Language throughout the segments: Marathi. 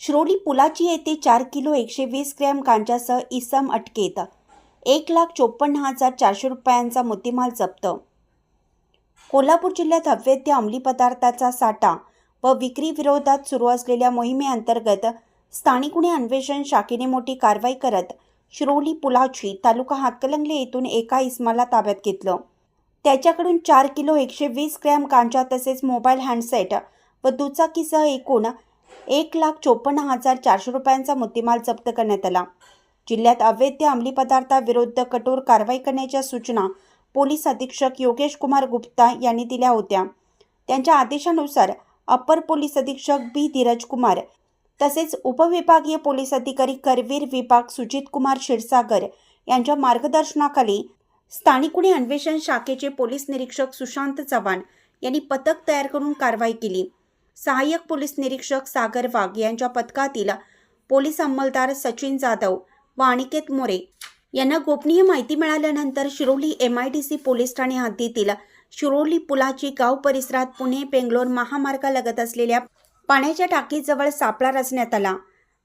शिरोली पुलाची येथे 4 किलो 120 ग्रॅम गांजासह इसम अटकेत. 1,54,400 रुपयांचा मुद्देमाल जप्त. कोल्हापूर जिल्ह्यात अवैध अंमली पदार्थाचा साठा व विक्री विरोधात सुरू असलेल्या मोहिमेअंतर्गत स्थानिक गुन्हे अन्वेषण शाखेने मोठी कारवाई करत शिरोली पुलाची तालुका हातकणंगले येथून एका इसमाला ताब्यात घेतलं. त्याच्याकडून 4 किलो 120 ग्रॅम गांजा तसेच मोबाईल हँडसेट व दुचाकीसह एकूण 1,54,400 रुपयांचा मुद्देमाल जप्त करण्यात आला. जिल्ह्यात अवैध अंमली पदार्थाविरुद्ध कठोर कारवाई करण्याच्या सूचना पोलीस अधीक्षक योगेश कुमार गुप्ता यांनी दिल्या होत्या. त्यांच्या आदेशानुसार अप्पर पोलीस अधीक्षक बी धीरज कुमार तसेच उपविभागीय पोलीस अधिकारी करवीर विभाग सुजित कुमार क्षीरसागर यांच्या मार्गदर्शनाखाली स्थानिक गुन्हे अन्वेषण शाखेचे पोलीस निरीक्षक सुशांत चव्हाण यांनी पथक तयार करून कारवाई केली. सहाय्यक पोलीस निरीक्षक सागर वाघ यांच्या पथकातील पोलीस अंमलदार सचिन जाधव व अनिकेत मोरे यांना गोपनीय माहिती मिळाल्यानंतर शिरोली MIDC पोलीस ठाणे हद्दीतील शिरोली पुलाची गाव परिसरात पुणे-बेंगलोर महामार्गालगत असलेल्या पाण्याच्या टाकीजवळ सापळा रचण्यात आला.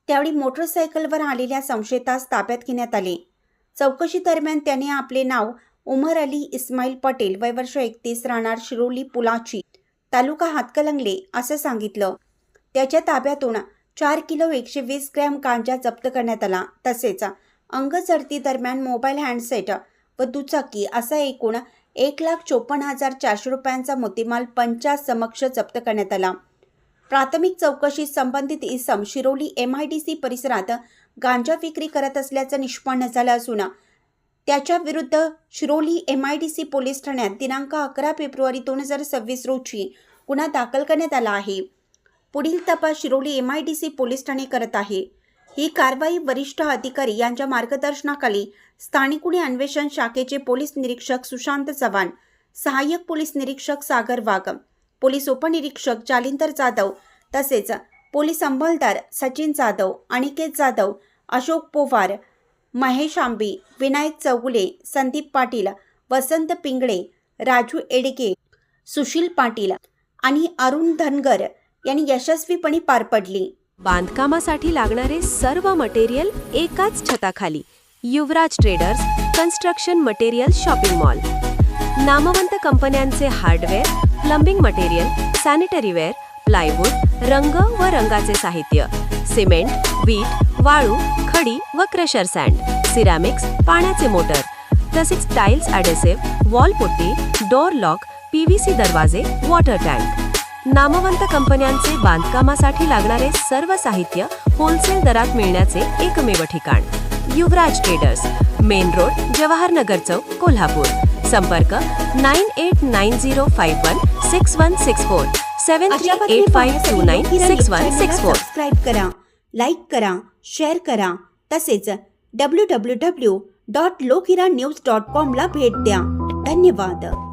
त्यावेळी मोटरसायकलवर आलेल्या संशयितास ताब्यात घेण्यात आले. चौकशी दरम्यान त्याने आपले नाव उमर अली इस्माईल पटेल वय वर्ष 31 राहणार शिरोली पुलाची तालुका हातकणंगले असं सांगितलं. त्याच्या ताब्यातून 4 किलो 120 ग्रॅम गांजा जप्त करण्यात आला. तसेच अंगझडती दरम्यान मोबाईल हँडसेट व दुचाकी असा एकूण 1,54,400 रुपयांचा मुद्देमाल पंचासमक्ष जप्त करण्यात आला. प्राथमिक चौकशीत संबंधित इसम शिरोली MIDC परिसरात गांजा विक्री करत असल्याचं निष्पन्न झालं असून त्याच्या विरुद्ध शिरोली MIDC पोलीस ठाण्यात दिनांक 11 फेब्रुवारी 2026 रोजी गुन्हा दाखल करण्यात आला आहे. पुढील तपास शिरोली MIDC पोलीस ठाणे करत आहे. ही कारवाई वरिष्ठ अधिकारी यांच्या मार्गदर्शनाखाली स्थानिक गुन्हे अन्वेषण शाखेचे पोलीस निरीक्षक सुशांत चव्हाण, सहाय्यक पोलीस निरीक्षक सागर वाघ, पोलीस उपनिरीक्षक जालिंदर जाधव तसेच पोलीस अंमलदार सचिन जाधव, अनिकेत जाधव, अशोक पोवार, महेश आंबे, विनायक चौगुले, संदीप पाटील, वसंत पिंगळे, राजू एडगे, सुशील पाटील आणि अरुण धनगर यांनी यशस्वीपणे पार पडली. बांधकामासाठी लागणारे सर्व मटेरियल एकाच छताखाली. Yuvraj traders construction material shopping mall. नामवंत कंपन्यांचे hardware, plumbing material, sanitaryware, plywood, रंग व रंगाचे साहित्य, सिमेंट, वीट, वाळू, खडी व क्रशर सँड, सिरॅमिक्स, पाण्याचे मोटर तसेच tiles adhesive, wall putty, door lock, PVC दरवाजे, वॉटर टँक. नामवंत कंपन्यांचे बांधकामासाठी लागणारे सर्व साहित्य होलसेल दरात मिळण्याचे एकमेव ठिकाण. युवराज ट्रेडर्स, मेन रोड, जवाहरनगर चौक, कोल्हापूर. संपर्क 9890516164 7385296164. सबस्क्राइब करा, लाईक करा, शेअर करा तसेच www.lokhirannews.com ला भेट द्या. धन्यवाद.